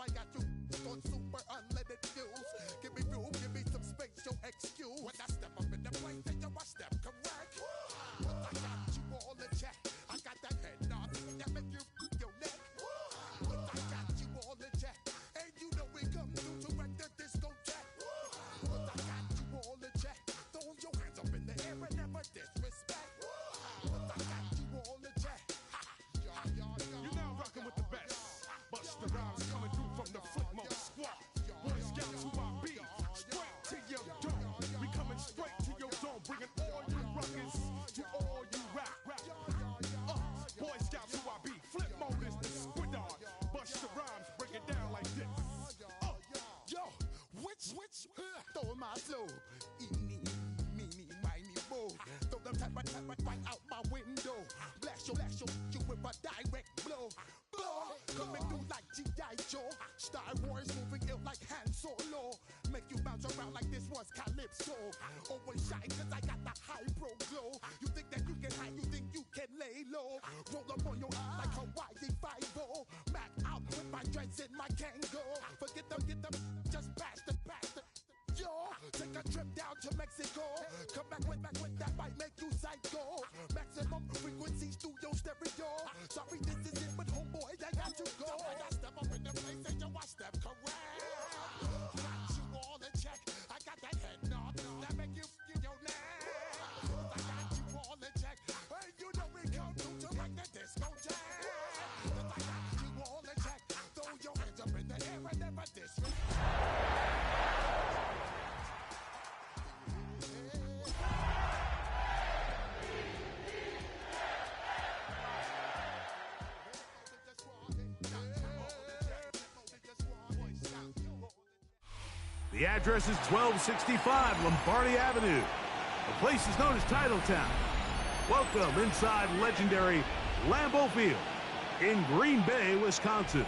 I got you on super unleaded fuels. Give me room, give me some space, your excuse. When I step up in the place, then I step correct. But I got you all in check. I got that head nod that make you your neck. But I got you all in check. And you know we come through to wreck the discotheque. But I got you all in check. Throw your hands up in the air and never disrespect. But I got you all in check. You're now rocking with the best. Busta Rhymes coming through from the Flipmode Squad. Boy Scouts who I be. Straight to your dome. We coming straight to your dome. Bringing all you ruckus to all you rap. Boy Scouts who I be. Flipmode is the squidard. Busta Rhymes break it down like this. Yo, which, throw my flow. Eeny, meeny, miny, mo. Throw them type right out my window. Blast you with a direct blow. Coming through like G.I. Joe. Star Wars moving ill like Han Solo. Make you bounce around like this was Calypso. Always shine cause I got the high pro glow. You think that you can hide, you think you can lay low. Roll up on your ass like Hawaii 5-0. Mac out with my dreads in my Kango. Forget them, just bash the. Yo, take a trip down to Mexico. Come back with that might make you psycho. Maximum frequencies through your stereo. Sorry, this is it, but homeboy, I got to go. I step up in the place and yo, I step correct. Got you all in check. I got that head nod that make you your neck. I got you all in check. Hey, you know we come through to make the disco jack. I got you all in check. Throw your hands up in the air and never disrespect. The address is 1265 Lombardi Avenue. The place is known as Titletown. Welcome inside legendary Lambeau Field in Green Bay, Wisconsin.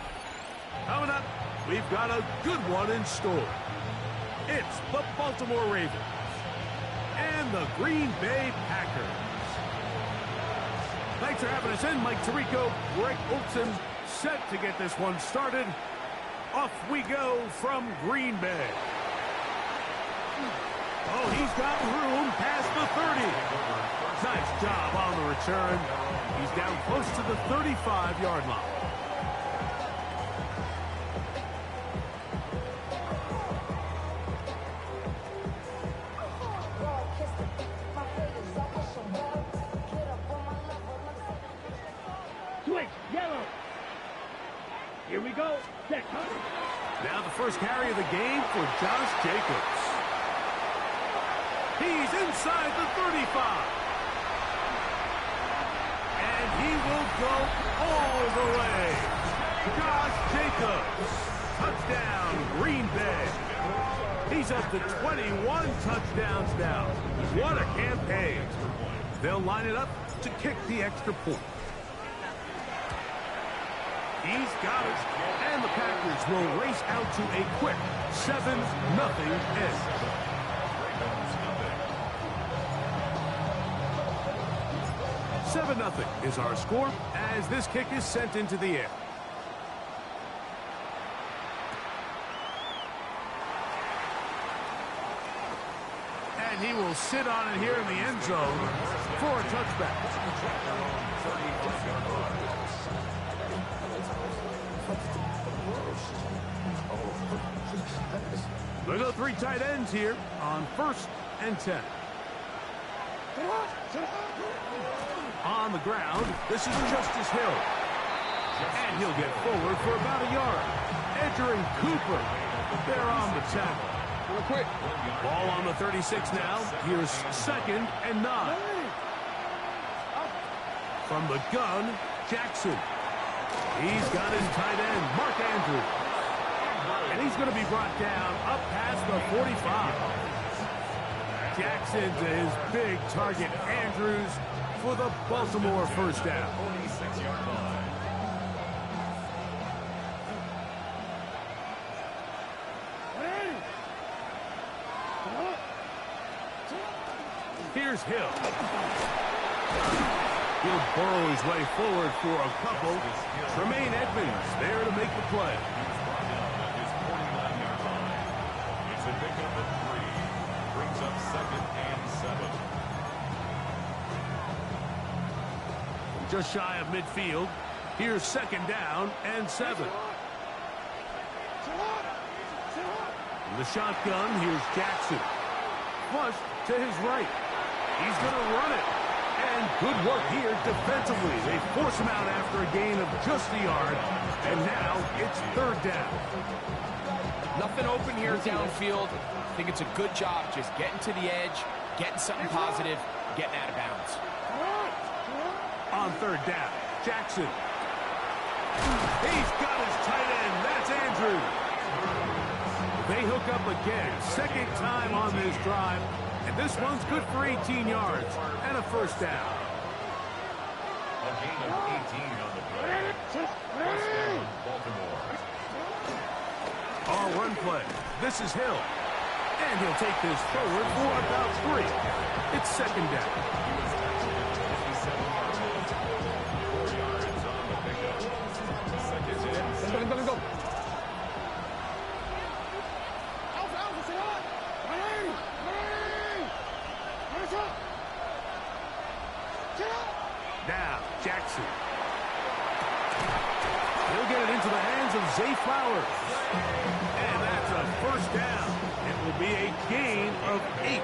Coming up, we've got a good one in store. It's the Baltimore Ravens and the Green Bay Packers. Thanks for having us in. Mike Tirico, Greg Olson, set to get this one started. Off we go from Green Bay. Oh, he's got room past the 30. Nice job on the return. He's down close to the 35-yard line. Switch, yellow. Here we go. Set. Now the first carry of the game for Josh Jacobs. He's inside the 35. And he will go all the way. Josh Jacobs. Touchdown, Green Bay. He's up to 21 touchdowns now. What a campaign. They'll line it up to kick the extra point. He's got it. And the Packers will race out to a quick 7-0 end. 7-0 is our score as this kick is sent into the air. And he will sit on it here in the end zone for a touchback. They go 3 tight ends here on 1st and 10. On the ground, this is Justice Hill. And he'll get forward for about a yard. Edger and Cooper, they're on the tackle. Real quick. Ball on the 36 now. Here's 2nd and 9. From the gun, Jackson. He's got his tight end, Mark Andrews. And he's going to be brought down up past the 45. Jackson to his big target, Andrews, for the Baltimore first down. Here's Hill. He'll burrow his way forward for a couple. Tremaine Edmonds there to make the play. to pick up a 3. Brings up 2nd and 7. Just shy of midfield. Here's 2nd down and 7. In the shotgun, here's Jackson. Flush to his right. He's going to run it. And good work here defensively. They force him out after a gain of just a yard. And now it's 3rd down. Nothing open here downfield. I think it's a good job just getting to the edge, getting something positive, getting out of bounds. On 3rd down, Jackson. He's got his tight end. That's Andrews. They hook up again. 2nd time on this drive. And this one's good for 18 yards and a 1st down. A gain of 18 on the play. 1st down, Baltimore. Our run play. This is Hill. And he'll take this forward for about 3. It's 2nd down. 57 yards. 4 yards on the pickup. 2nd and 10. Go. Now, Jackson. He'll get it into the hands of Zay Flowers. And that's a 1st down. It will be a gain of 8.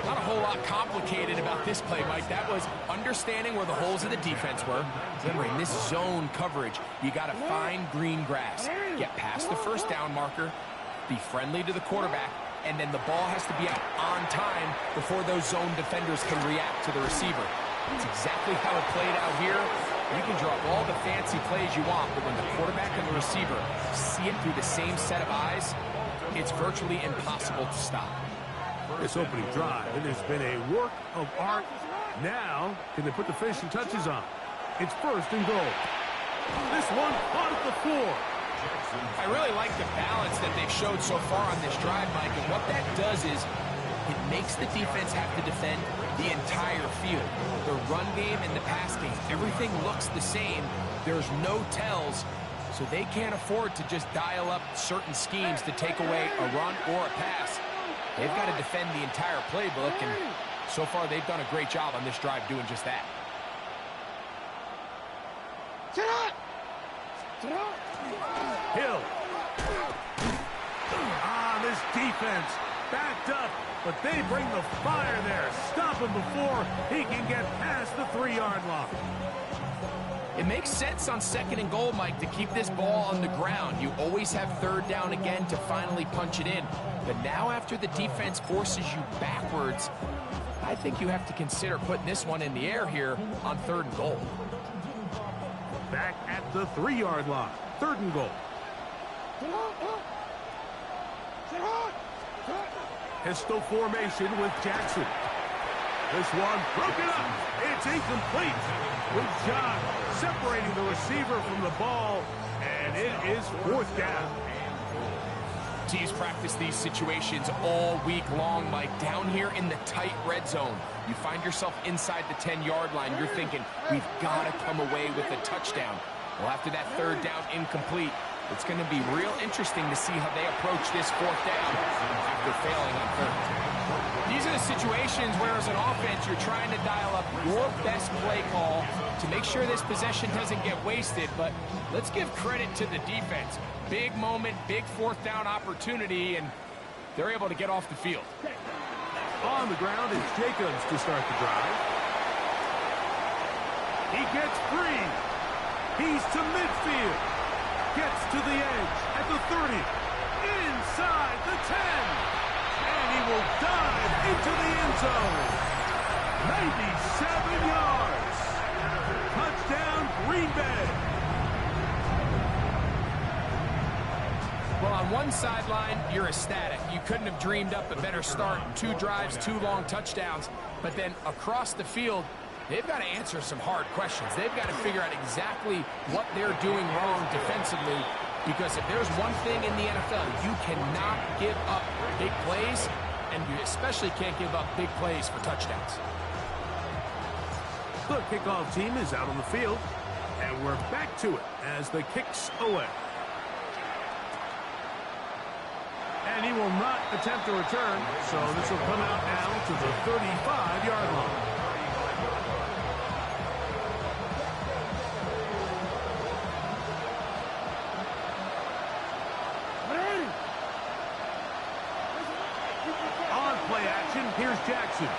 Not a whole lot complicated about this play, Mike. That was understanding where the holes of the defense were. Remember, in this zone coverage, you got to find green grass. Get past the 1st down marker, be friendly to the quarterback, and then the ball has to be out on time before those zone defenders can react to the receiver. It's exactly how it played out here. You can draw up all the fancy plays you want, but when the quarterback and the receiver see it through the same set of eyes, it's virtually impossible to stop. This opening drive, it has been a work of art. Now, can they put the finishing touches on? It's 1st and goal. This one caught at the floor. I really like the balance that they've showed so far on this drive, Mike, and what that does is it makes the defense have to defend the entire field. The run game and the pass game, everything looks the same. There's no tells, so they can't afford to just dial up certain schemes to take away a run or a pass. They've got to defend the entire playbook, and so far they've done a great job on this drive doing just that. Hill. This defense backed up, but they bring the fire there. Stop him before he can get past the 3-yard line. It makes sense on 2nd and goal, Mike, to keep this ball on the ground. You always have 3rd down again to finally punch it in. But now after the defense forces you backwards, I think you have to consider putting this one in the air here on 3rd and goal. Back at the 3-yard line. 3rd and goal. Pistol formation with Jackson. This one broken up. It's incomplete. Good job separating the receiver from the ball, and it is 4th down. Teams practice these situations all week long, Mike. Down here in the tight red zone, you find yourself inside the 10-yard line. You're thinking, we've got to come away with a touchdown. Well, after that 3rd down incomplete, it's going to be real interesting to see how they approach this 4th down after failing on 3rd. These are the situations where, as an offense, you're trying to dial up your best play call to make sure this possession doesn't get wasted. But let's give credit to the defense. Big moment, big 4th down opportunity, and they're able to get off the field. On the ground is Jacobs to start the drive. He gets free. He's to midfield. Gets to the edge at the 30. Inside the 10. And he will dive into the end zone. 97 yards. Touchdown, Green Bay. Well, on one sideline, you're ecstatic. You couldn't have dreamed up a better start. 2 drives, 2 long touchdowns. But then across the field, they've got to answer some hard questions. They've got to figure out exactly what they're doing wrong defensively, because if there's one thing in the NFL, you cannot give up big plays, and you especially can't give up big plays for touchdowns. The kickoff team is out on the field, and we're back to it as the kick's away. And he will not attempt to return, so this will come out now to the 35-yard line. On play action, here's Jackson.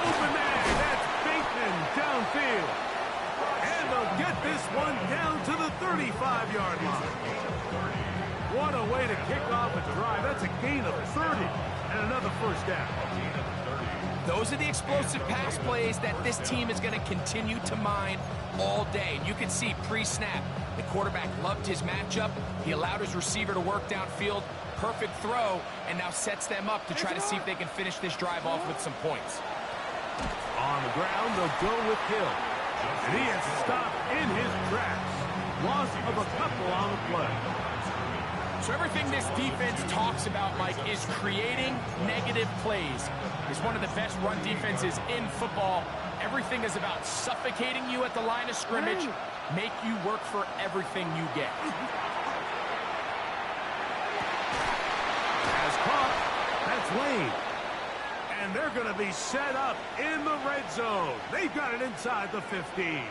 Open man, that's Bateman downfield. And they'll get this one down to the 35-yard line. What a way to kick off a drive. That's a gain of 30 and another first down. Those are the explosive pass plays that this team is going to continue to mine all day. And you can see pre-snap, the quarterback loved his matchup. He allowed his receiver to work downfield. Perfect throw, and now sets them up to try to see if they can finish this drive off with some points. On the ground, they'll go with Hill. And he is stopped in his tracks. Loss of a couple on the play. So everything this defense talks about, Mike, is creating negative plays. It's one of the best run defenses in football. Everything is about suffocating you at the line of scrimmage, make you work for everything you get. As caught, that's Lane. And they're going to be set up in the red zone. They've got it inside the 15.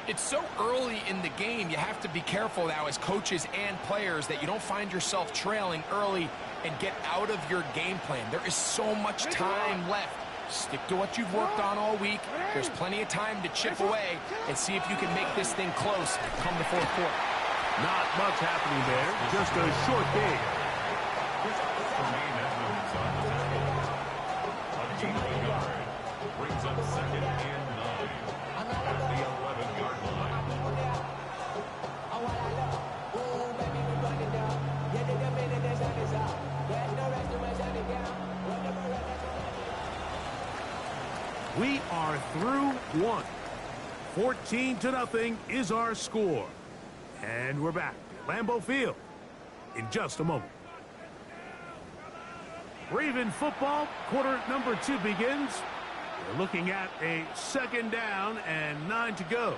It's so early in the game, you have to be careful now as coaches and players that you don't find yourself trailing early and get out of your game plan. There is so much time left. Stick to what you've worked on all week. There's plenty of time to chip away and see if you can make this thing close come the fourth quarter. Not much happening there, just a short game. Brings up second and 9 at the 11-yard line. We are through one. 14-0 is our score. And we're back at Lambeau Field in just a moment. Raven football, quarter number 2 begins. We're looking at a second down and 9 to go.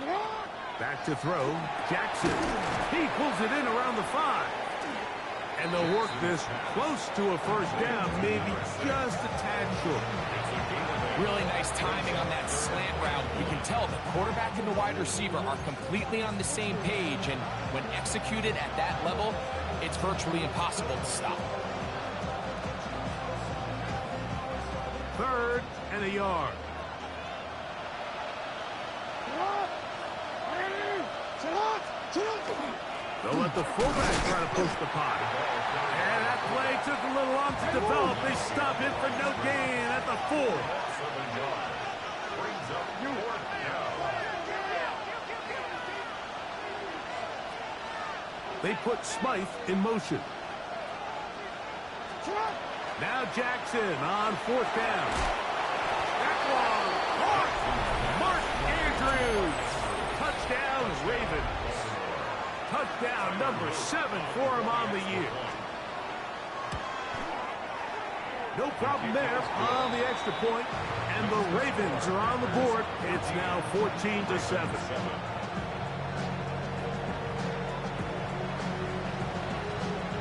No. Back to throw, Jackson. He pulls it in around the 5. And they'll work this close to a first down, maybe just a tad short. Really nice timing on that slant route. You can tell the quarterback and the wide receiver are completely on the same page, and when executed at that level, it's virtually impossible to stop. 3rd and a yard. They'll let the fullback try to push the pot. And that play took a little long to develop. They stop it for no gain at the 4. They put Smythe in motion. Now Jackson on 4th down. That one caught. Mark Andrews. Touchdown, Ravens. Touchdown number 7 for him on the year. No problem there on the extra point, and the Ravens are on the board. It's now 14-7.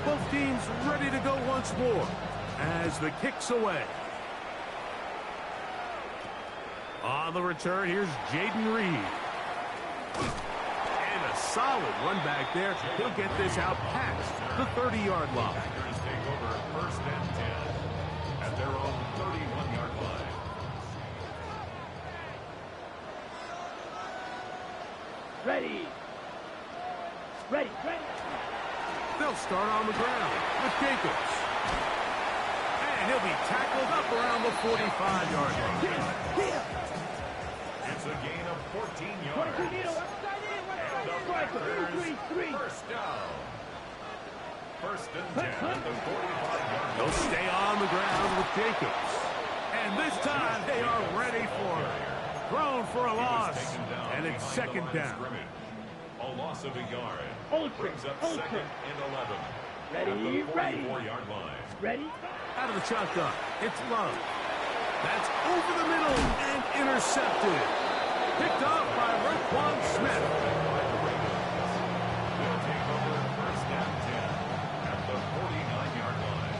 Both teams ready to go once more as the kick's away. On the return, here's Jaden Reed. And a solid run back there. He'll get this out past the 30-yard line. Packers take over 1st and 10 at their own 31-yard line. Ready. They'll start on the ground with Jacobs. And he'll be tackled up around the 45-yard line. It's a gain of 14 yards. And the Packers, first down. 1st and 10 at the 45-yard They'll stay on the ground with Jacobs. And this time they are ready for it. thrown for a loss, and it's second down. A loss of a yard. Brings up second and 11. Ready, at the ready. 44-yard line. Ready? Out of the shotgun, it's Love. That's over the middle and intercepted. Picked off by Roquan Smith. They'll take over first down 10 at the 49-yard line.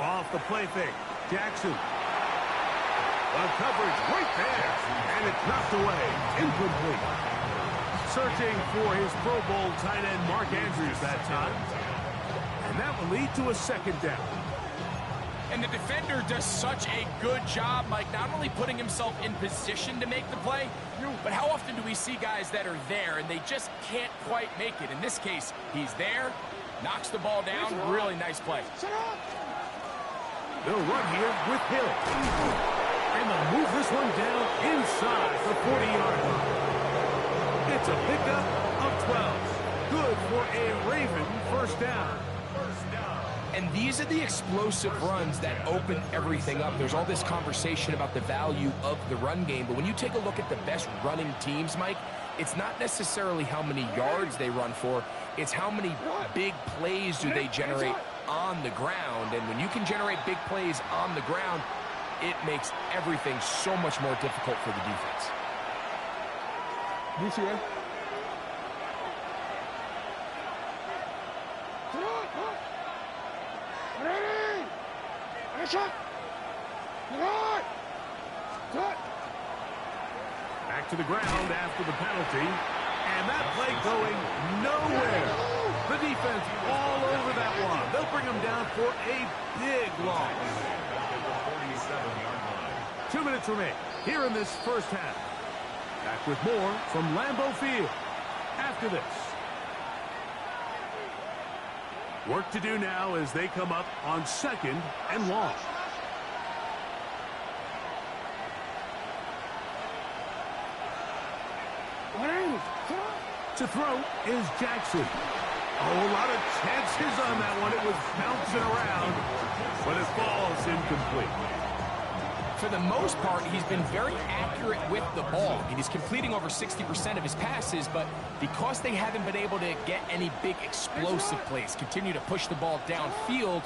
Off the play fake, Jackson. The coverage right there, and it's knocked away, incomplete. Searching for his Pro Bowl tight end Mark Andrews that time. And that will lead to a second down. And the defender does such a good job, Mike, not only putting himself in position to make the play, but how often do we see guys that are there and they just can't quite make it? In this case, he's there, knocks the ball down, really nice play. They'll run here with Hill. And they'll move this one down inside the 40-yard line. It's a pickup of 12. Good for a Raven first down. And these are the explosive runs that open everything up. There's all this conversation about the value of the run game, but when you take a look at the best running teams, Mike, it's not necessarily how many yards they run for, it's how many big plays do they generate on the ground. And when you can generate big plays on the ground, it makes everything so much more difficult for the defense. Back to the ground after the penalty. And that play going nowhere. The defense all over that one. They'll bring them down for a big loss. 2 minutes remain here in this first half. Back with more from Lambeau Field after this. Work to do now as they come up on second and long. To throw is Jackson. Oh, a lot of chances on that one. It was bouncing around, but it falls incomplete. For the most part, he's been very accurate with the ball. And he's completing over 60% of his passes, but because they haven't been able to get any big explosive plays, continue to push the ball downfield,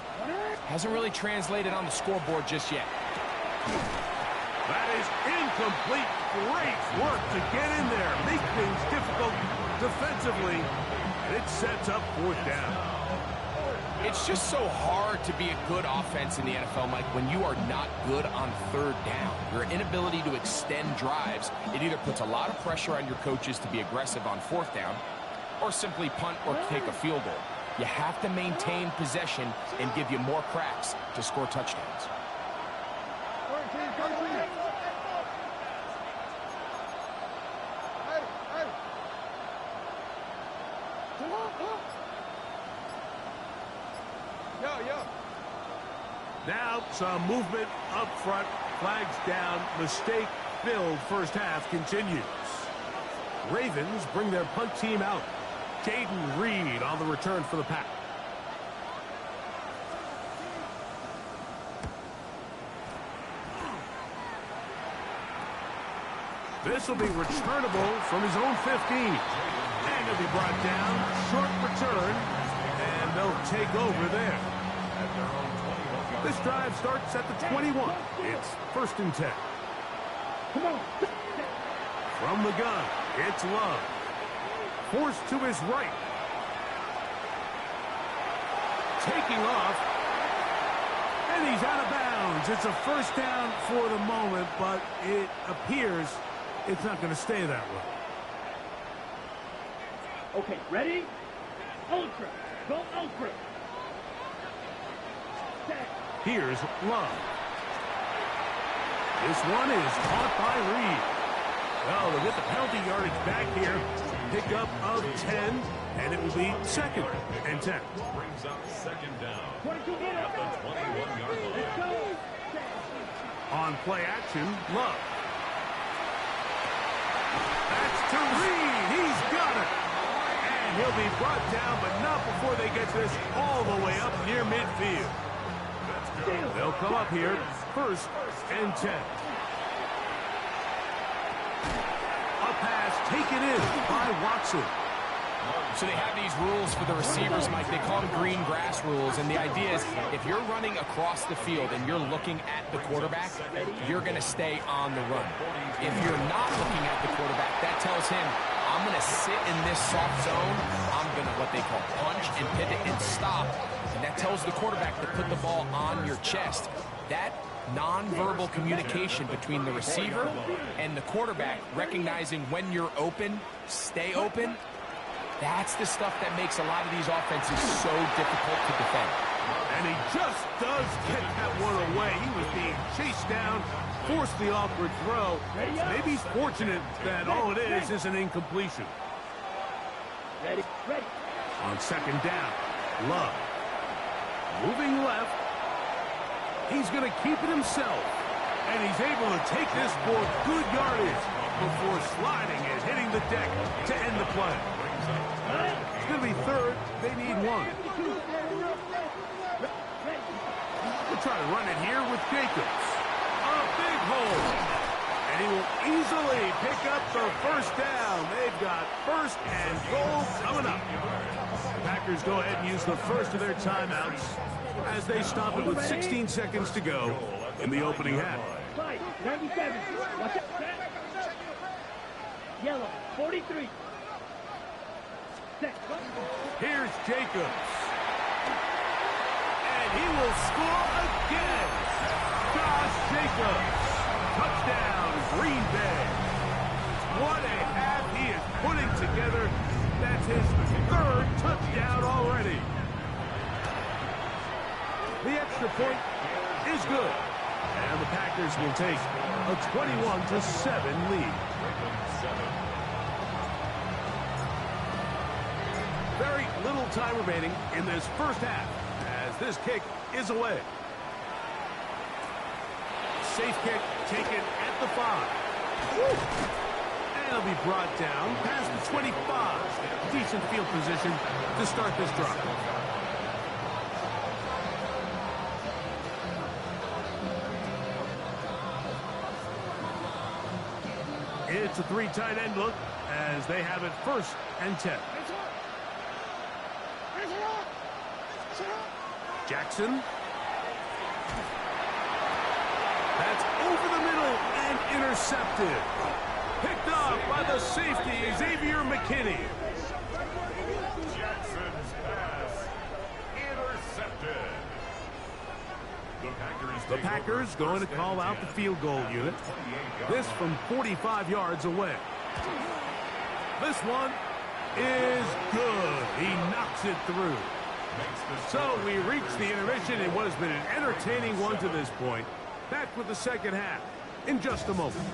hasn't really translated on the scoreboard just yet. That is incomplete. Great work to get in there, make things difficult defensively, and it sets up fourth down. It's just so hard to be a good offense in the NFL, Mike, when you are not good on third down. Your inability to extend drives, it either puts a lot of pressure on your coaches to be aggressive on fourth down or simply punt or take a field goal. You have to maintain possession and give you more cracks to score touchdowns. Now some movement up front, flags down, mistake-filled first half continues. Ravens bring their punt team out. Jaden Reed on the return for the Pack. This will be returnable from his own 15. And he'll be brought down, short return, and they'll take over there. This drive starts at the 21. It's first and 10. Come on. From the gun, it's Love. Forced to his right. Taking off. And he's out of bounds. It's a first down for the moment, but it appears it's not going to stay that way. Okay, ready? Ultra. Go ultra. Here's Love. This one is caught by Reed. Well, they'll get the penalty yardage back here. Pickup of 10, and it will be 2nd and 10. Brings up 2nd down at the 21-yard line. On play action, Love. That's Reed. He's got it. And he'll be brought down, but not before they get this all the way up near midfield. They'll come up here, 1st and 10. A pass taken in by Watson. So they have these rules for the receivers, Mike. They call them green grass rules, and the idea is if you're running across the field and you're looking at the quarterback, you're going to stay on the run. If you're not looking at the quarterback, that tells him, I'm going to sit in this soft zone. I'm going to, what they call, punch and pivot and stop. And that tells the quarterback to put the ball on your chest. That nonverbal communication between the receiver and the quarterback, recognizing when you're open, stay open, that's the stuff that makes a lot of these offenses so difficult to defend. And he just does get that one away. He was being chased down, forced the awkward throw. Maybe he's fortunate that all it is an incompletion. On 2nd down, Love. Moving left. He's going to keep it himself. And he's able to take this for good yardage before sliding and hitting the deck to end the play. It's going to be 3rd. They need 1. We'll try to run it here with Jacobs. A big hole. And he will easily pick up the 1st down. They've got 1st and goal coming up. The Packers go ahead and use the first of their timeouts as they stop it with 16 seconds to go in the opening half. 97. Watch out. Yellow. 43. Here's Jacobs. And he will score again. Josh Jacobs. Touchdown, Green Bay. What a half he is putting together. That's his 3rd touchdown already. The extra point is good. And the Packers will take a 21-7 lead. Very little time remaining in this first half as this kick is away. Safe kick taken at the 5. And it'll be brought down past the 25. Decent field position to start this drive. It's a 3 tight end look as they have it 1st and 10. Jackson. That's over the middle and intercepted. Picked off by the safety, Xavier McKinney. Jackson's pass intercepted. The Packers going to call out the field goal unit. This from 45 yards away. This one is good. He knocks it through. So we reach the intermission in what has been an entertaining one to this point. Back with the second half in just a moment.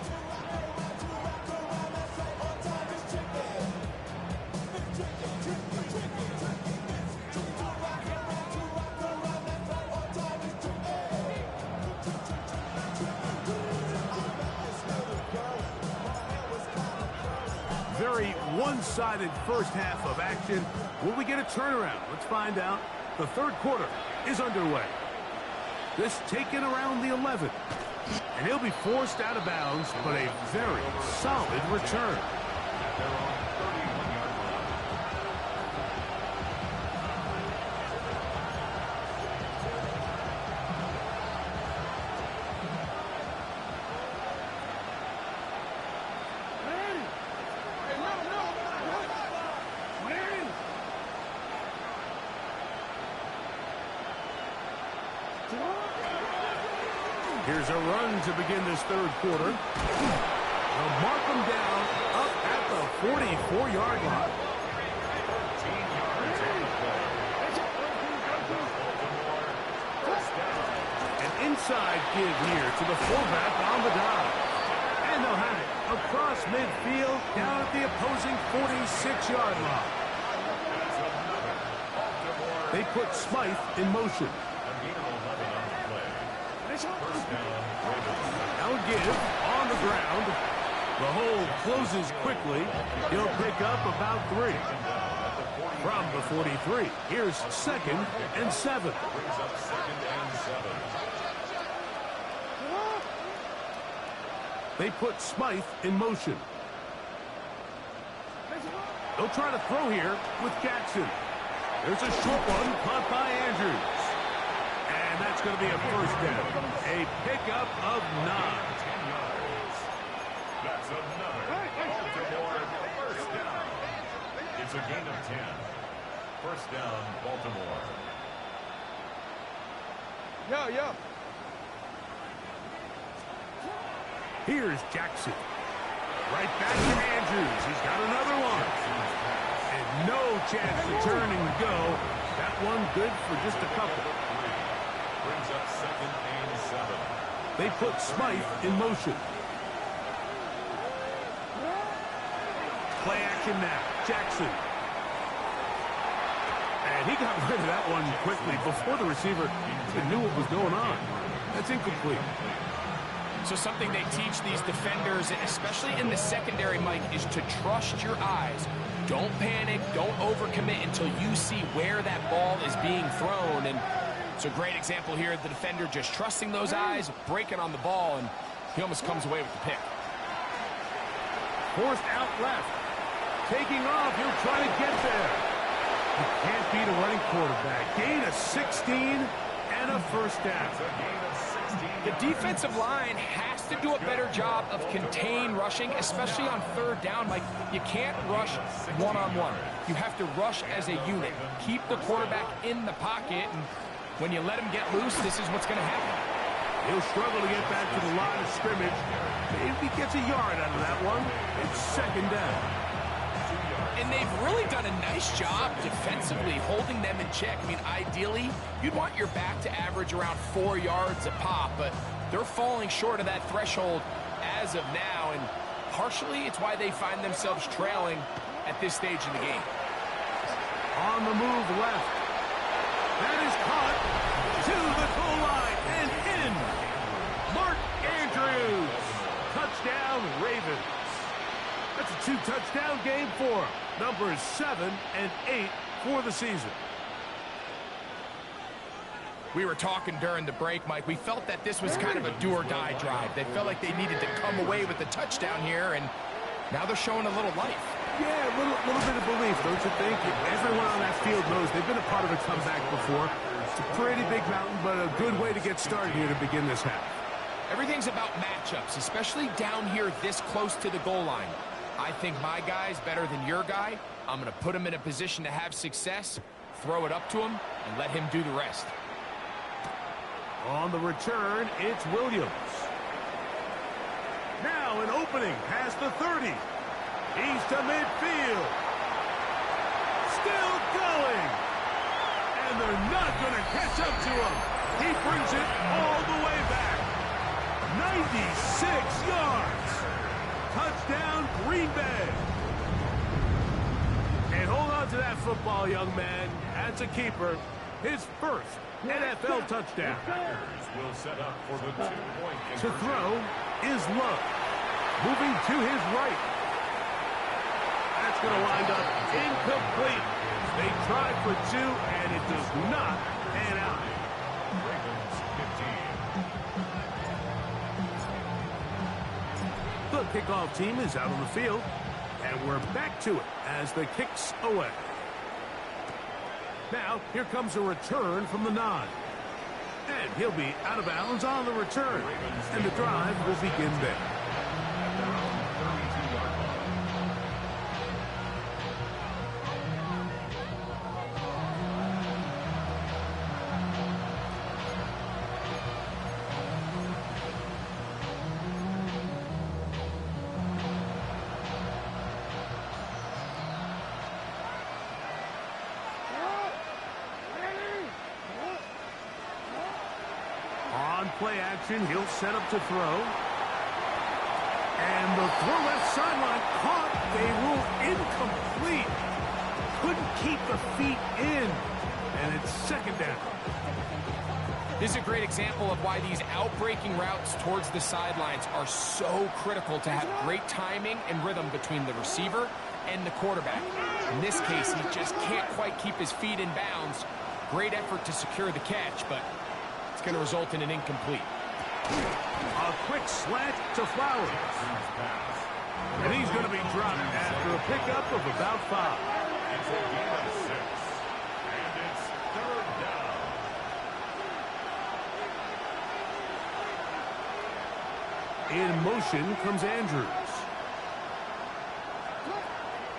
Very one-sided first half of action. Will we get a turnaround? Let's find out. The 3rd quarter is underway. This taken around the 11. And he'll be forced out of bounds, but a very solid return. Here's a run to begin this 3rd quarter. They'll mark them down up at the 44-yard line. An inside give here to the fullback on the dive. And they'll have it across midfield, down at the opposing 46-yard line. They put Smythe in motion. Now a give on the ground. The hole closes quickly. He'll pick up about 3. From the 43, here's 2nd and 7. They put Smythe in motion. They'll try to throw here with Jackson. There's a short one caught by Andrews. And that's going to be a first down. A pickup of 9. That's another Baltimore first down. It's a gain of 10. First down, Baltimore. Yo. Here's Jackson. Right back to Andrews. He's got another one. And no chance to turn and go. That one good for just a couple. Brings up 2nd and 7. They put Smythe in motion. Play action now. Jackson. And he got rid of that one quickly before the receiver even knew what was going on. That's incomplete. So something they teach these defenders, especially in the secondary, Mike, is to trust your eyes. Don't panic, don't overcommit until you see where that ball is being thrown. And it's a great example here of the defender just trusting those eyes, breaking on the ball, and he almost comes away with the pick. Forced out left. Taking off, he'll try to get there. You can't beat a running quarterback. Gain of 16 and a first down. The defensive line has to do a better job of contain rushing, especially on 3rd down. Like, you can't rush one-on-one. You have to rush as a unit. Keep the quarterback in the pocket, and when you let him get loose, this is what's going to happen. He'll struggle to get back to the line of scrimmage. Maybe he gets a yard out of that one. It's 2nd down. And they've really done a nice job defensively holding them in check. I mean, ideally, you'd want your back to average around 4 yards a pop, but they're falling short of that threshold as of now, and partially it's why they find themselves trailing at this stage in the game. On the move left. That is caught to the goal line and in. Mark Andrews. Touchdown, Ravens. That's a 2-touchdown game for him. Numbers 7 and 8 for the season. We were talking during the break, Mike. We felt that this was kind of a do-or-die drive. They felt like they needed to come away with the touchdown here, and now they're showing a little life. Yeah, a little bit of belief, don't you think? Everyone on that field knows they've been a part of a comeback before. It's a pretty big mountain, but a good way to get started here to begin this half. Everything's about matchups, especially down here this close to the goal line. I think my guy's better than your guy. I'm going to put him in a position to have success, throw it up to him, and let him do the rest. On the return, it's Williams. Now an opening past the 30. He's to midfield. Still going. And they're not going to catch up to him. He brings it all the way back. 96 yards. Touchdown, Green Bay. And hold on to that football, young man. That's a keeper. His first NFL touchdown. Will set up for the 2-point To throw is Love. Moving to his right. That's going to wind up incomplete. They try for 2, and it does not pan out. Ravens 15. The kickoff team is out on the field, and we're back to it as the kick's away. Now, here comes a return from the 9. And he'll be out of bounds on the return. And the drive will begin there. On play action, he'll set up to throw. And the throw left sideline caught. They rule incomplete. Couldn't keep the feet in. And it's second down. This is a great example of why these outbreaking routes towards the sidelines are so critical to have great timing and rhythm between the receiver and the quarterback. In this case, he just can't quite keep his feet in bounds. Great effort to secure the catch, but it's going to result in an incomplete. A quick slant to Flowers. And he's going to be dropped after a pickup of about 5. It's a game of 6. And it's third down. In motion comes Andrews.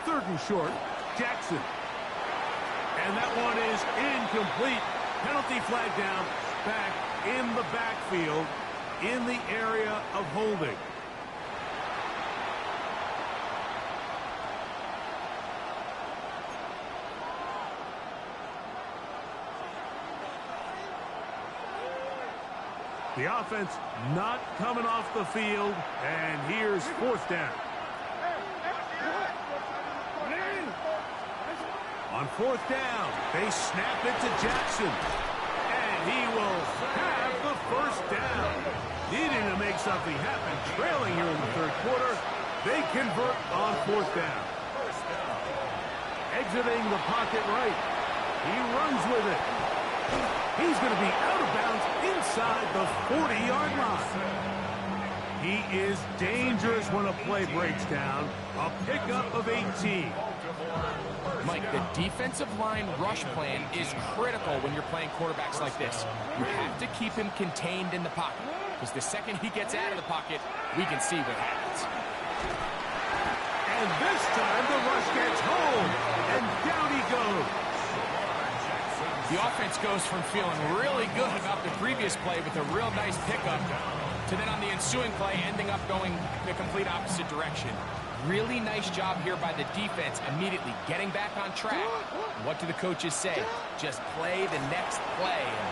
Third and short, Jackson. And that one is incomplete. Penalty flag down, back in the backfield, in the area of holding. The offense not coming off the field, and here's fourth down. On fourth down, they snap it to Jackson, and he will have the first down. Needing to make something happen, trailing here in the third quarter, they convert on fourth down. Exiting the pocket right, he runs with it. He's going to be out of bounds inside the 40-yard line. He is dangerous when a play breaks down. A pickup of 18. Mike, the defensive line rush plan is critical when you're playing quarterbacks like this. You have to keep him contained in the pocket, because the second he gets out of the pocket, we can see what happens. And this time the rush gets home, and down he goes. The offense goes from feeling really good about the previous play with a real nice pickup to then on the ensuing play ending up going the complete opposite direction. Really nice job here by the defense, immediately getting back on track. What do the coaches say? Just play the next play, and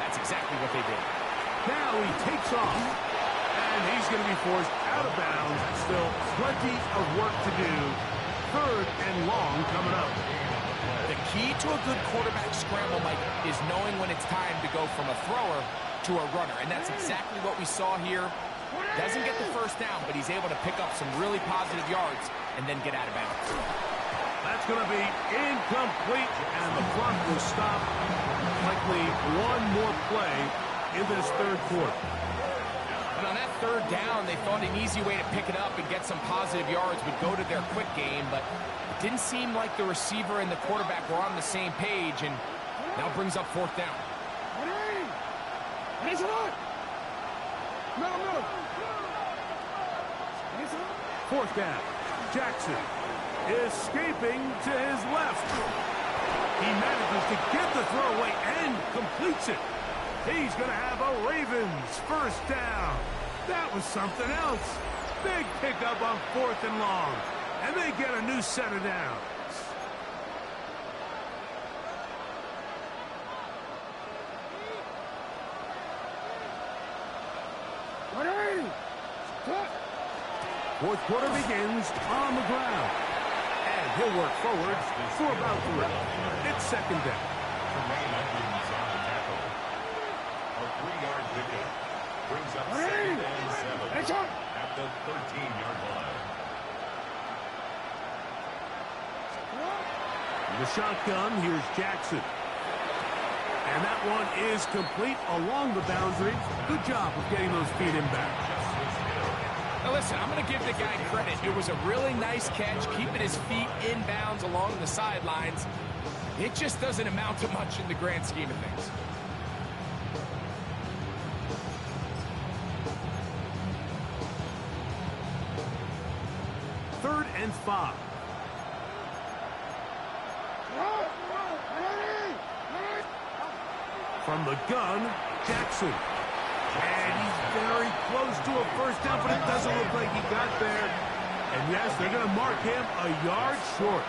that's exactly what they did. Now he takes off, and he's going to be forced out of bounds. Still plenty of work to do. Third and long coming up. The key to a good quarterback scramble, Mike, is knowing when it's time to go from a thrower to a runner, and that's exactly what we saw here. Doesn't get the first down, but he's able to pick up some really positive yards and then get out of bounds. That's going to be incomplete, and the clock will stop. Likely one more play in this third quarter. And on that third down, they thought an easy way to pick it up and get some positive yards would go to their quick game, but it didn't seem like the receiver and the quarterback were on the same page, and now brings up fourth down. Fourth down. Jackson escaping to his left. He manages to get the throw away and completes it. He's going to have a Ravens first down. That was something else. Big pickup on fourth and long. And they get a new set of downs. Fourth quarter begins on the ground. And he'll work forward for about 3. It's second down. A 3-yard pickup brings up 2nd and 7 at the 13-yard line. In the shotgun, here's Jackson. And that one is complete along the boundary. Good job of getting those feet in back. Now listen, I'm going to give the guy credit. It was a really nice catch, keeping his feet in bounds along the sidelines. It just doesn't amount to much in the grand scheme of things. Third and 5. From the gun, Jackson. And he's very close to a first down, but it doesn't look like he got there. And yes, they're going to mark him a yard short.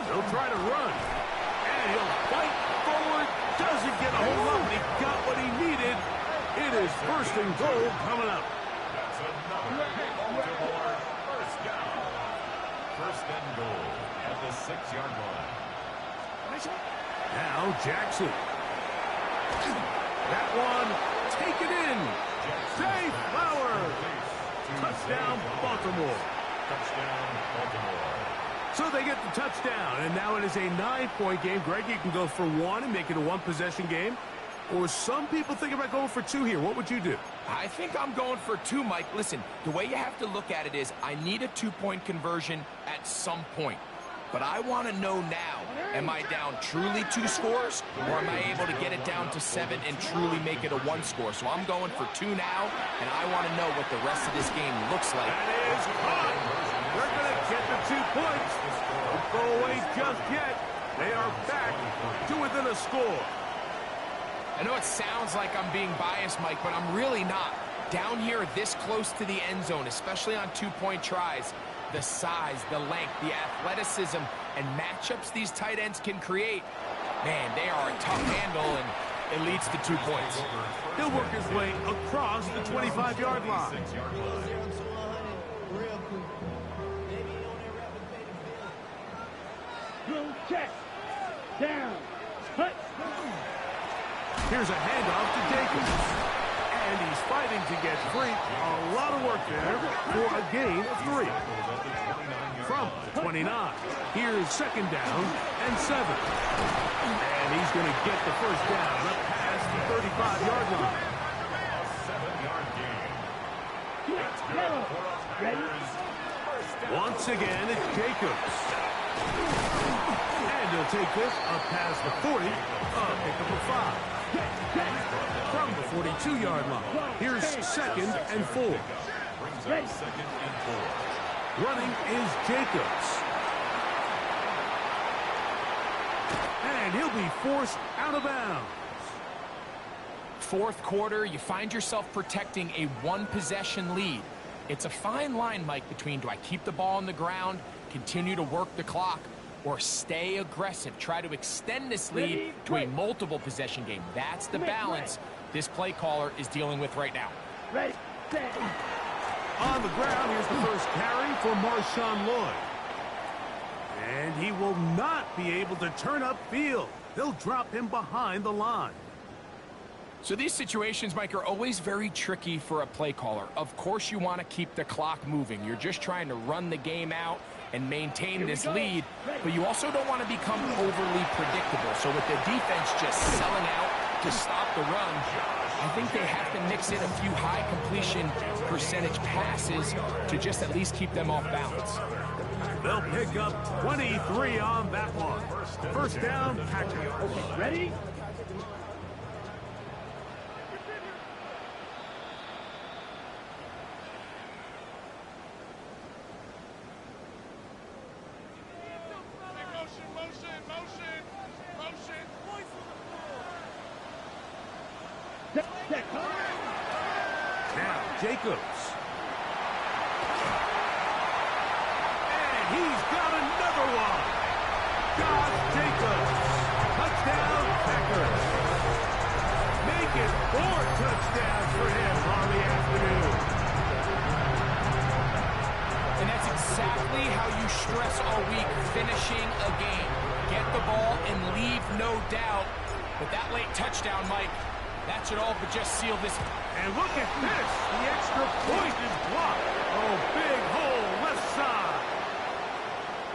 They'll try to run. And he'll fight forward. Doesn't get a whole lot, but he got what he needed. It is first and goal coming up. That's another Baltimore first down. First and goal at the 6-yard line. Now Jackson. That one, take it in. Zay Flowers. Touchdown, Baltimore. Touchdown, Baltimore. So they get the touchdown, and now it is a 9-point game. Greg, you can go for one and make it a one-possession game. Or some people think about going for two here. What would you do? I think I'm going for two, Mike. Listen, the way you have to look at it is I need a 2-point conversion at some point. But I want to know now, am I down truly 2 scores, or am I able to get it down to 7 and truly make it a 1 score? So I'm going for 2 now, and I want to know what the rest of this game looks like. That is caught. They're going to get the 2 points. Don't go away just yet. They are back to within a score. I know it sounds like I'm being biased, Mike, but I'm really not. Down here this close to the end zone, especially on 2-point tries, the size, the length, the athleticism, and matchups these tight ends can create, man, they are a tough handle, and it leads to 2 points. He'll work his way across the 25-yard line. Check. Down. Cut. Here's a handoff to Jacobs. And he's fighting to get free. A lot of work there for a gain of 3. From the 29. Here's second down and 7. And he's going to get the first down up past the 35-yard line. A 7-yard gain. Ready? Once again, it's Jacobs. And he'll take this up past the 40. Pickup of 5. From the 42-yard line. Here's second and 4. Brings up second and 4. Running is Jacobs. And he'll be forced out of bounds. Fourth quarter, you find yourself protecting a 1-possession lead. It's a fine line, Mike, between do I keep the ball on the ground, continue to work the clock, or stay aggressive, try to extend this lead to a multiple possession game. That's the balance this play caller is dealing with right now. Ready? Set. On the ground, here's the first carry for Marshawn Lloyd. And he will not be able to turn upfield. They'll drop him behind the line. So these situations, Mike, are always very tricky for a play caller. Of course you want to keep the clock moving. You're just trying to run the game out and maintain this lead, but you also don't want to become overly predictable. So with the defense just selling out to stop the run, I think they have to mix in a few high completion percentage passes to just at least keep them off balance. They'll pick up 23 on that one. First down, Packers. Okay, ready? Now, Jacobs. And he's got another one. Josh Jacobs. Touchdown, Packers. Make it 4 touchdowns for him on the afternoon. And that's exactly how you stress all week, finishing a game. Get the ball and leave no doubt. But that late touchdown, Mike, that should all but just seal this. And look at this. The extra point is blocked. Oh, big hole left side.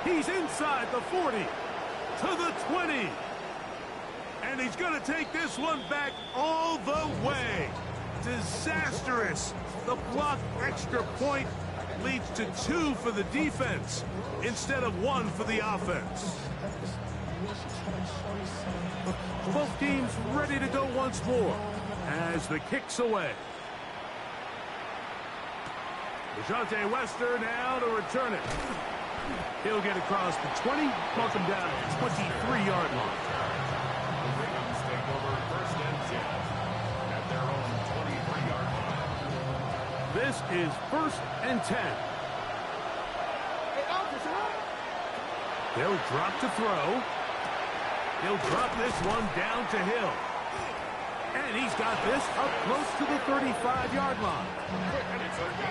He's inside the 40 to the 20. And he's going to take this one back all the way. Disastrous. The blocked extra point leads to 2 for the defense instead of 1 for the offense. Both teams ready to go once more as the kick's away. DeJounte Wester now to return it. He'll get across the 20, knock him down at the 23-yard line. The Ravens take over first and 10 at their own 23-yard line. This is first and 10. They'll drop to throw. He'll drop this one down to Hill. And he's got this up close to the 35-yard line.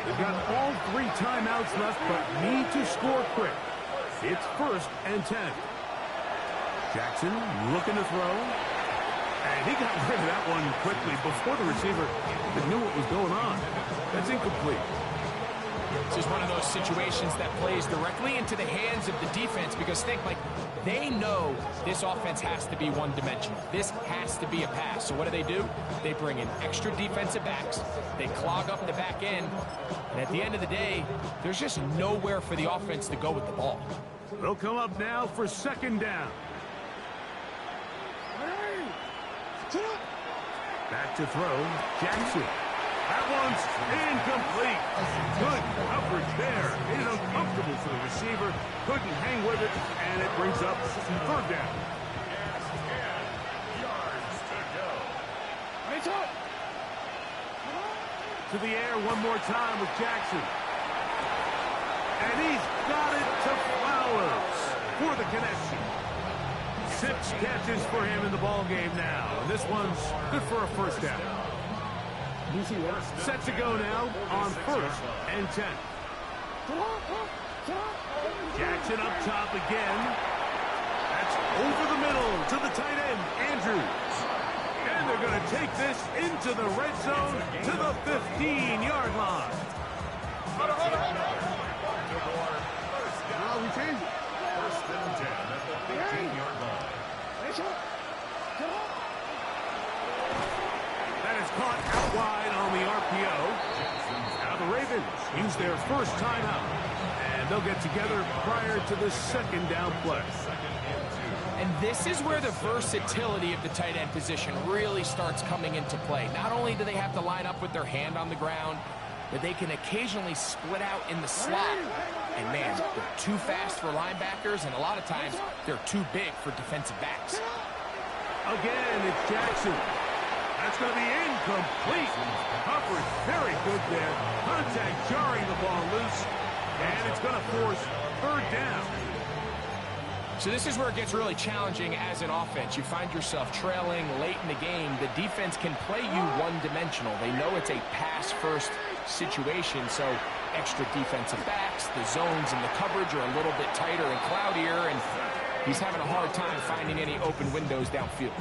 They've got all 3 timeouts left, but need to score quick. It's 1st and 10. Jackson looking to throw. And he got rid of that one quickly before the receiver knew what was going on. That's incomplete. This is one of those situations that plays directly into the hands of the defense because think, like, they know this offense has to be one-dimensional. This has to be a pass. So what do? They bring in extra defensive backs. They clog up the back end. And at the end of the day, there's just nowhere for the offense to go with the ball. They'll come up now for 2nd down. Back to throw, Jackson. That one's incomplete. Good coverage there. Made it uncomfortable for the receiver. Couldn't hang with it, and it brings up 3rd down. Yards to go. To the air one more time with Jackson. And he's got it to Flowers for the connection. 6 catches for him in the ball game now. And this one's good for a 1st down. Set to go now on 1st and 10. Jackson up top again. That's over the middle to the tight end, Andrews. And they're going to take this into the red zone to the 15-yard line. We change it. 1st and 10 at the 15-yard line. That is caught out wide on the RPO. Now the Ravens use their 1st timeout. And they'll get together prior to the 2nd down play. And this is where the versatility of the tight end position really starts coming into play. Not only do they have to line up with their hand on the ground, but they can occasionally split out in the slot. And man, they're too fast for linebackers, and a lot of times they're too big for defensive backs. Again, it's Jackson. That's going to be incomplete. Coverage very good there. Contact jarring the ball loose. And it's going to force 3rd down. So this is where it gets really challenging as an offense. You find yourself trailing late in the game. The defense can play you one-dimensional. They know it's a pass-first situation, so extra defensive backs, the zones and the coverage are a little bit tighter and cloudier, and he's having a hard time finding any open windows downfield.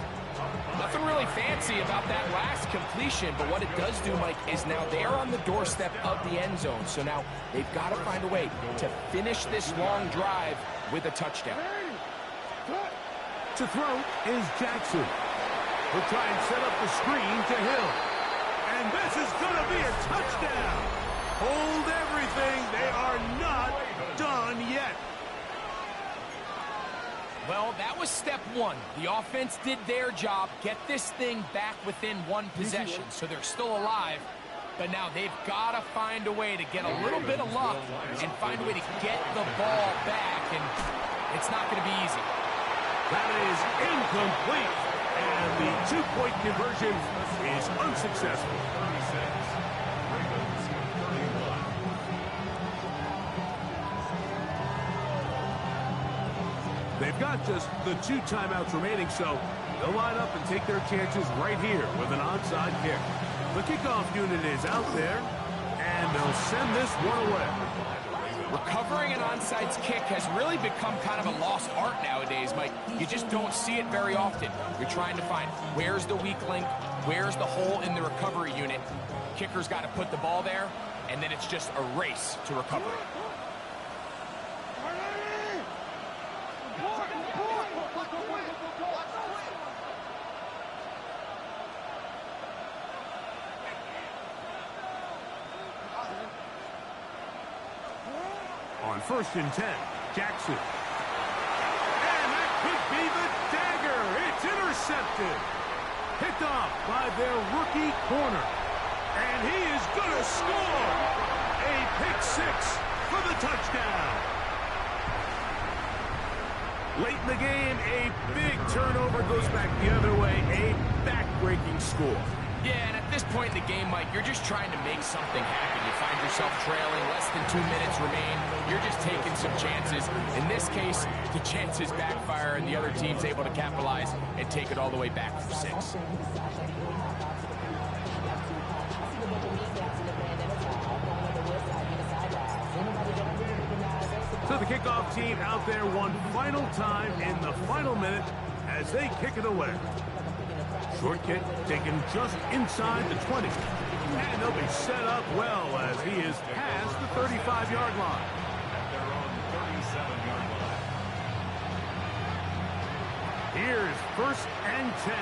Nothing really fancy about that last completion, but what it does do, Mike, is now they're on the doorstep of the end zone. So now they've got to find a way to finish this long drive with a touchdown. To throw is Jackson. He'll try and set up the screen to Hill. And this is going to be a touchdown. Hold everything. They are not done yet. Well, that was step 1. The offense did their job, get this thing back within 1 possession, so they're still alive. But now they've got to find a way to get a little bit of luck and find a way to get the ball back, and it's not going to be easy. That is incomplete, and the 2-point conversion is unsuccessful. They've got just the 2 timeouts remaining, so they'll line up and take their chances right here with an onside kick. The kickoff unit is out there, and they'll send this one away. Recovering an onside kick has really become kind of a lost art nowadays, Mike. You just don't see it very often. You're trying to find where's the weak link, where's the hole in the recovery unit. Kicker's got to put the ball there, and then it's just a race to recovery. On 1st and 10, Jackson. And that could be the dagger. It's intercepted. Picked off by their rookie corner. And he is going to score. A pick 6 for the touchdown. Late in the game, a big turnover goes back the other way. A back-breaking score. Yeah, and at this point in the game, Mike, you're just trying to make something happen. You find yourself trailing, less than 2 minutes remain. You're just taking some chances. In this case, the chances backfire, and the other team's able to capitalize and take it all the way back for 6. So the kickoff team out there one final time in the final minute as they kick it away. Short kick taken just inside the 20. And they'll be set up well as he is past the 35-yard line. At their own 37-yard line. Here's 1st and 10.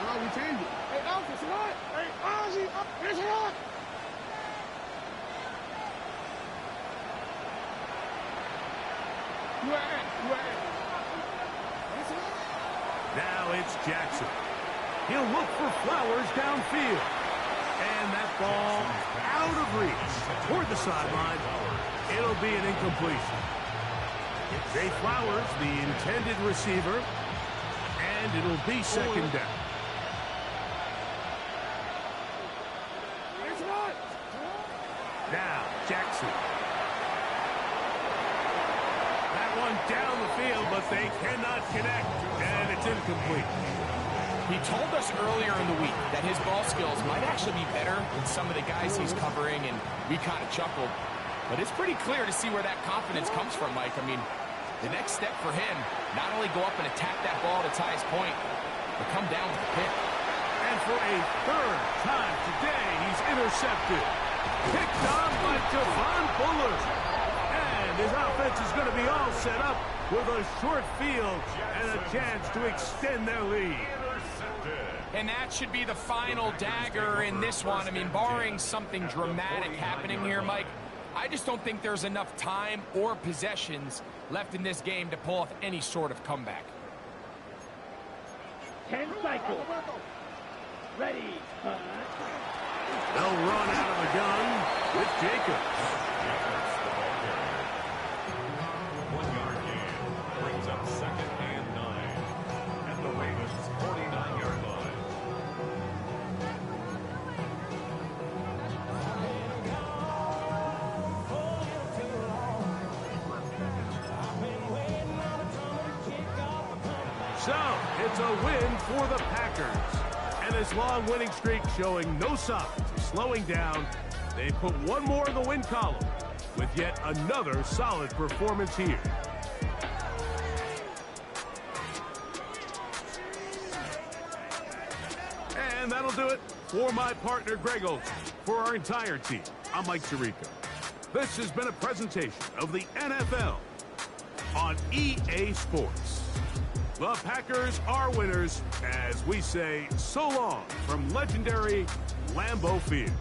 No, we changed it. Hey, Alpha, it's what? Hey, Ozzy, it's what? Now it's Jackson. He'll look for Flowers downfield. And that ball out of reach toward the sideline. It'll be an incompletion. Zay Flowers, the intended receiver, and it'll be 2nd down. Now, Jackson. That one down the field, but they cannot connect, and it's incomplete. He told us earlier in the week that his ball skills might actually be better than some of the guys he's covering, and we kind of chuckled. But it's pretty clear to see where that confidence comes from, Mike. I mean, the next step for him, not only go up and attack that ball at its highest point, but come down with the pick. And for a 3rd time today, he's intercepted. Picked on by Javon Bullard. And his offense is going to be all set up with a short field and a chance to extend their lead. And that should be the final dagger in this one. I mean, barring something dramatic happening here, Mike, I just don't think there's enough time or possessions left in this game to pull off any sort of comeback. 10 cycles. Ready. They'll run out of the gun with Jacobs. 1-yard gain brings up 2nd and 9 at the Ravens' 49-yard line. So, it's a win for the Packers. And this long winning streak showing no signs of slowing down. They put one more in the win column with yet another solid performance here. And that'll do it for my partner Greg Olson. For our entire team, I'm Mike Tirico. This has been a presentation of the NFL on EA Sports. The Packers are winners as we say so long from legendary Lambeau Field.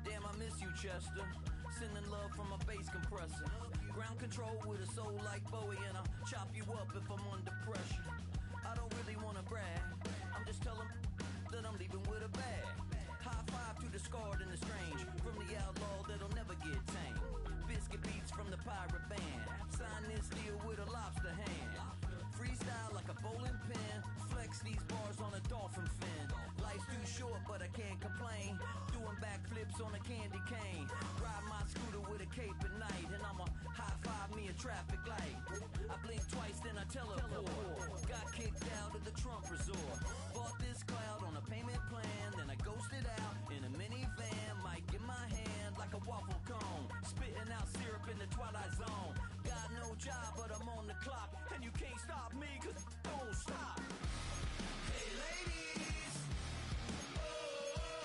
Damn, I miss you, Chester. Sending love from a bass compressor. Ground control with a soul like Bowie, and I'll chop you up if I'm under pressure. I don't really want to brag. I'm just telling that I'm leaving with a bag. High five to the scarred and the strange. From the outlaw that'll never get tamed. Biscuit beats from the pirate band. Sign this deal with a lobster hand. Freestyle like a bowling pin. Flex these bars on a dolphin fin. Life's too short, but I can't complain. Doing backflips on a candy cane. Ride my scooter with a cape at night. And I'ma high five me a traffic light. I blink twice, then I teleport. Got kicked out of the Trump resort. Bought this cloud on a payment plan. Then I ghosted out in a minivan. Mic in my hand like a waffle cone. Spitting out syrup in the twilight zone. Got no job, but I'm on the clock. And you can't stop me, cause it don't stop. Hey ladies, oh,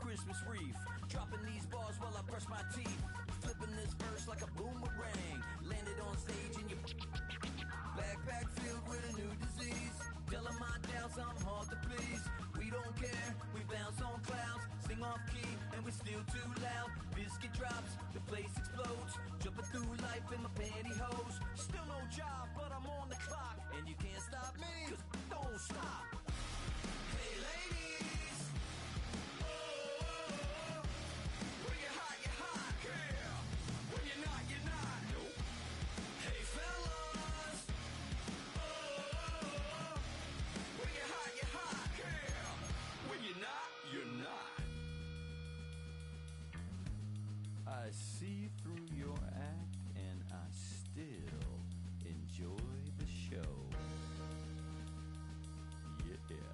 Christmas wreath. Dropping these bars while I brush my teeth. Flipping this verse like a boomerang. Landed on stage in your backpack filled with a new disease. Telling my doubts I'm hard to please. We don't care, we bounce on clouds. Sing off key and we're still too loud. Biscuit drops, the place explodes. Jumping through life in my pantyhose. Still no job, but I'm on the clock. And you can't stop me, 'cause don't stop. Hey ladies, oh, when you're hot, yeah. When you're not, you're not. Nope. Hey fellas, oh, when you're hot, yeah. When you're not, you're not. I see through your act and I still enjoy the show. Yeah.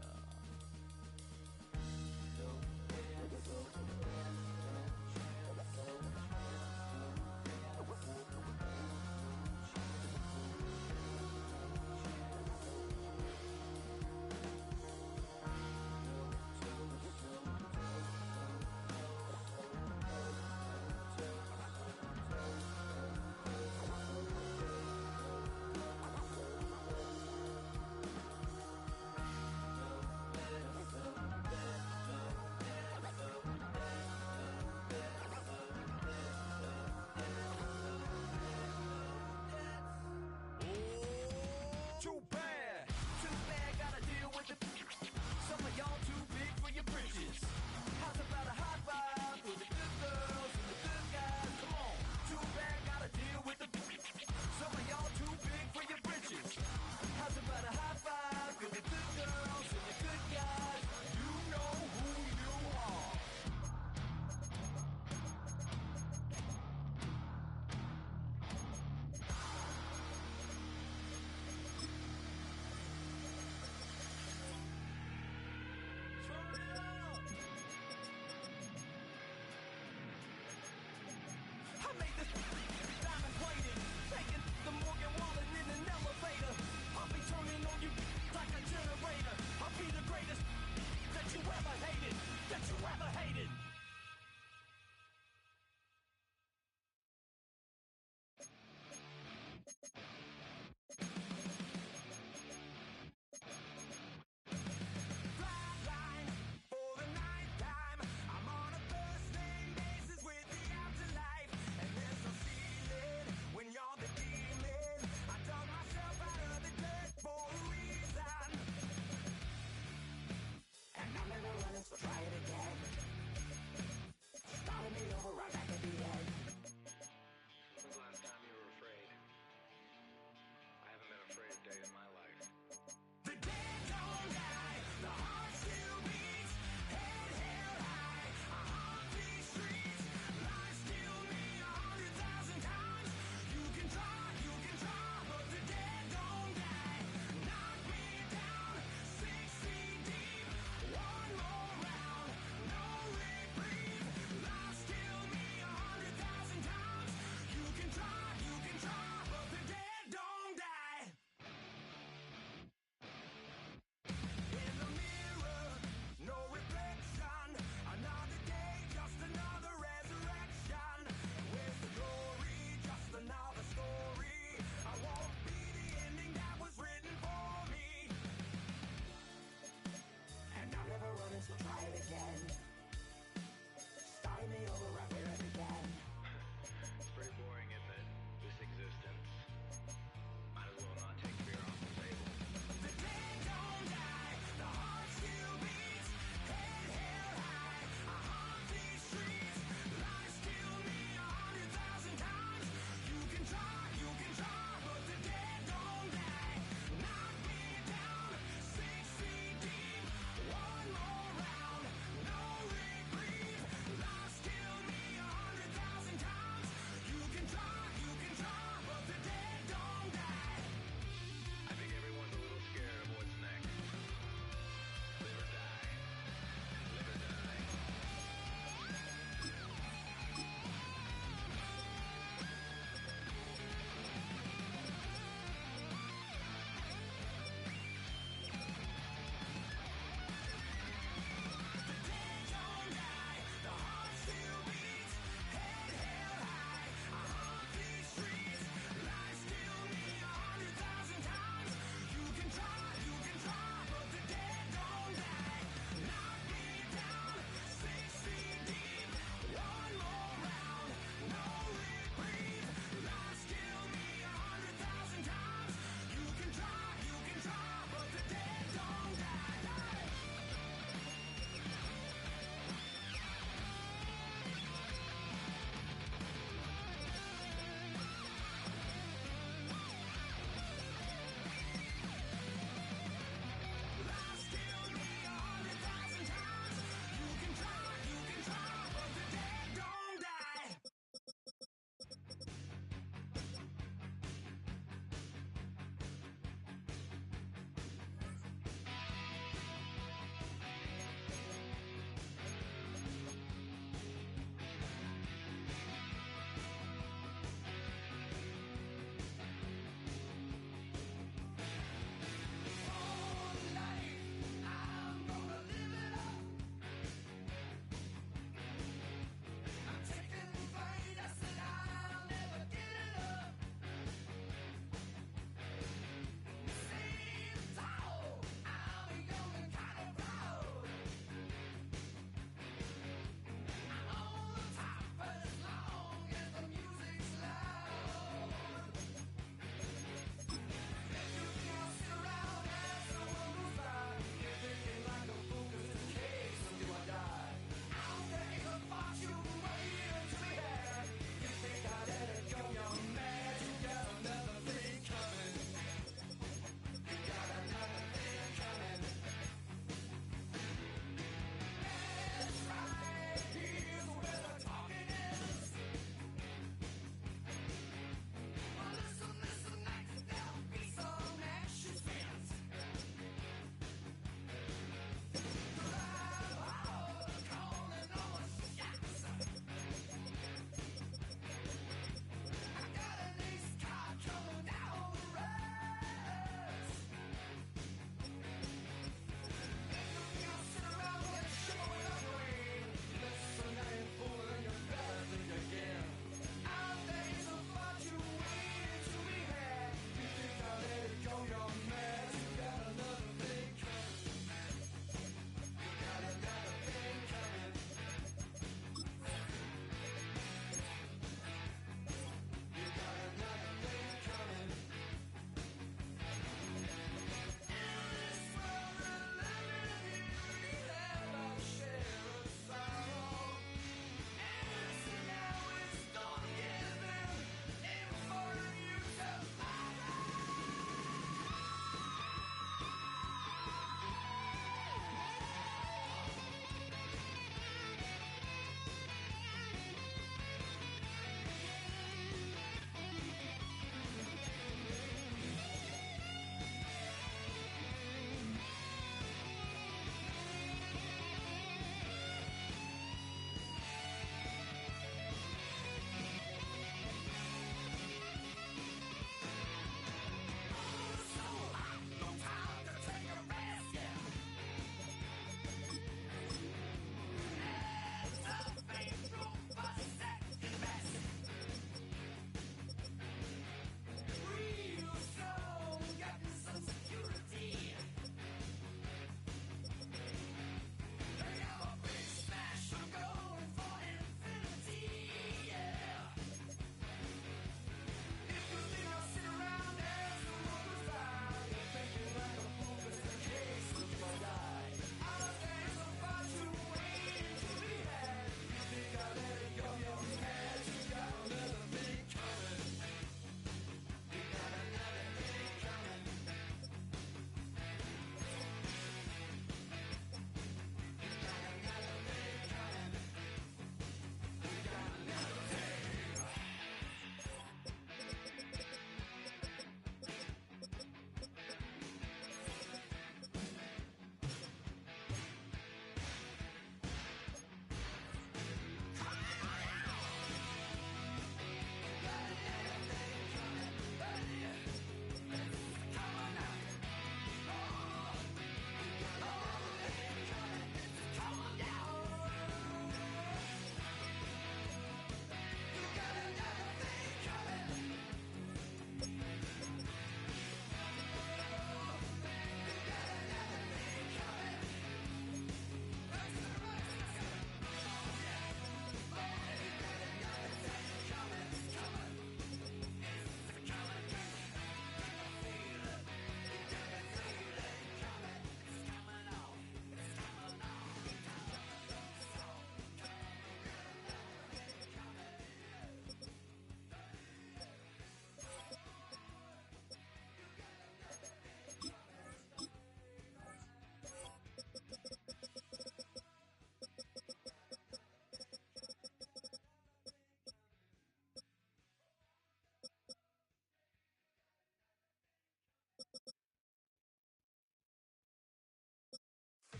Of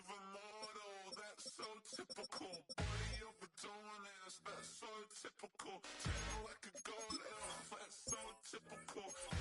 a model, that's so typical. Body of a Adonis, that's so typical. Tail like a goddess, that's so typical.